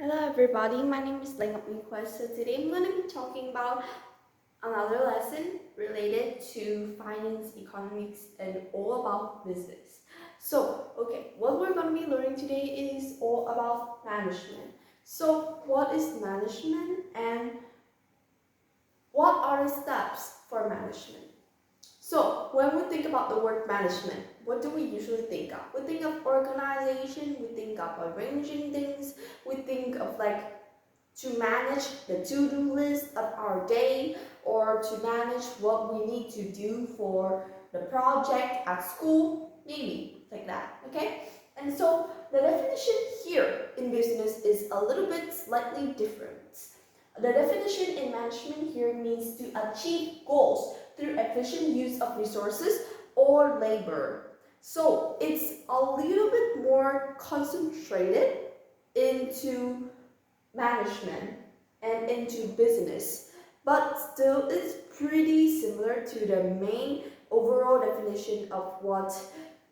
Hello everybody, my name is Ling Quest. So today I'm going to be talking about another lesson related to finance, economics, and all about business. What we're going to be learning today is all about management. So what is management and what are the steps for management? So when we think about the word management, what do we usually think of? We think of organization, we think of arranging things, we think of to manage the to-do list of our day or to manage what we need to do for the project at school, maybe like that, okay? And so the definition here in business is a little bit slightly different. The definition in management here means to achieve goals through efficient use of resources or labor. So it's a little bit more concentrated into management and into business, but still it's pretty similar to the main overall definition of what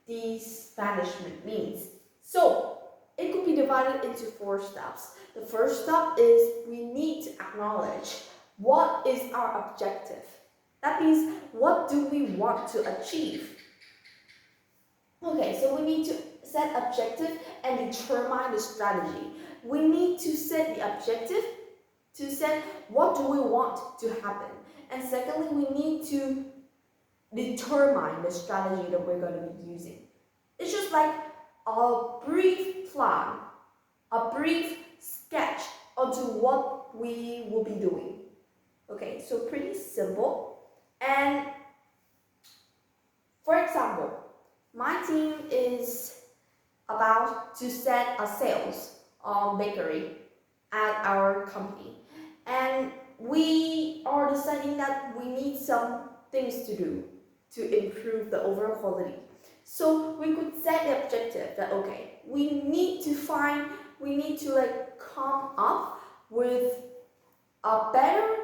this management means. So it could be divided into 4 steps. The first step is we need to acknowledge what is our objective. That means what do we want to achieve? Okay, so we need to set objective and determine the strategy. We need to set the objective to set what do we want to happen. And secondly, we need to determine the strategy that we're going to be using. It's just like a brief plan, a brief sketch onto what we will be doing. Okay, so pretty simple. And for example, my team is about to set a sales bakery at our company. And we are deciding that we need some things to do to improve the overall quality. So we could set the objective that, okay, we need to come up with a better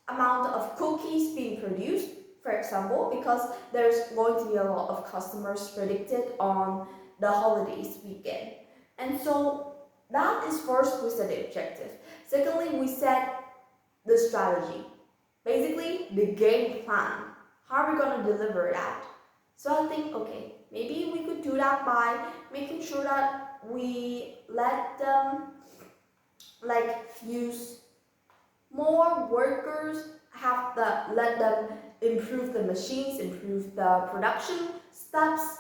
amount of cookies being produced, for example, because there's going to be a lot of customers predicted on the holidays weekend. And so that is first we set the objective. Secondly, we set the strategy. Basically, the game plan. How are we going to deliver that? So I think, okay, maybe we could do that by making sure that we let them use more workers, let them improve the machines, improve the production steps.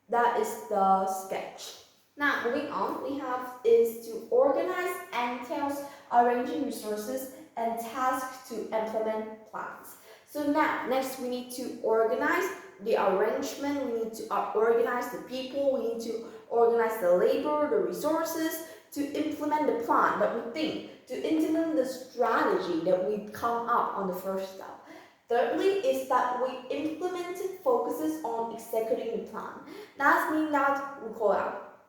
That is the sketch. Now moving on, we have is to organize entails arranging resources and tasks to implement plans. So now next we need to organize the arrangement, we need to organize the people, we need to organize the labor, the resources to implement the plan that we think, to implement the strategy that we come up on the first step. Thirdly is that we implemented focuses on executing the plan. That means that we call out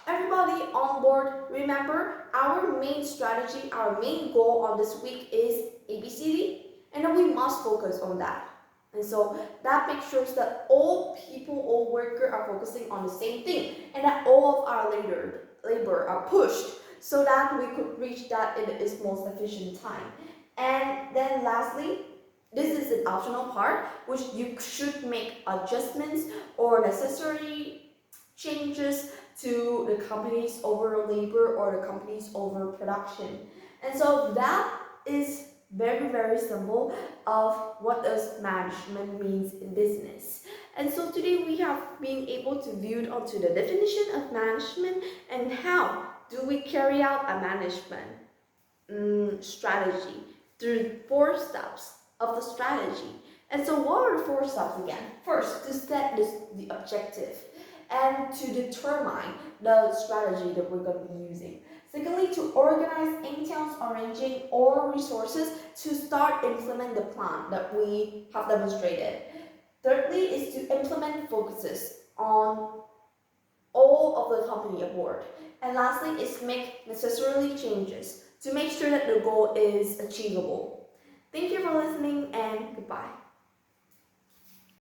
everybody on board. Remember, our main strategy, our main goal on this week is ABCD, and then we must focus on that. And so that makes sure that all people, all workers are focusing on the same thing, and that all of our labor are pushed so that we could reach that in its most efficient time. And then lastly, this is an optional part which you should make adjustments or necessary changes to the company's overall labor or the company's overall production. And so that is very, very simple of what does management means in business. And so today we have been able to view onto the definition of management and how do we carry out a management strategy through 4 steps of the strategy. And so what are the 4 steps again? First, to set the objective and to determine the strategy that we're going to be using. Secondly, to organize entails arranging all resources to start implement the plan that we have demonstrated. Thirdly is to implement focuses on all of the company aboard. And lastly is make necessarily changes to make sure that the goal is achievable. Thank you for listening and goodbye.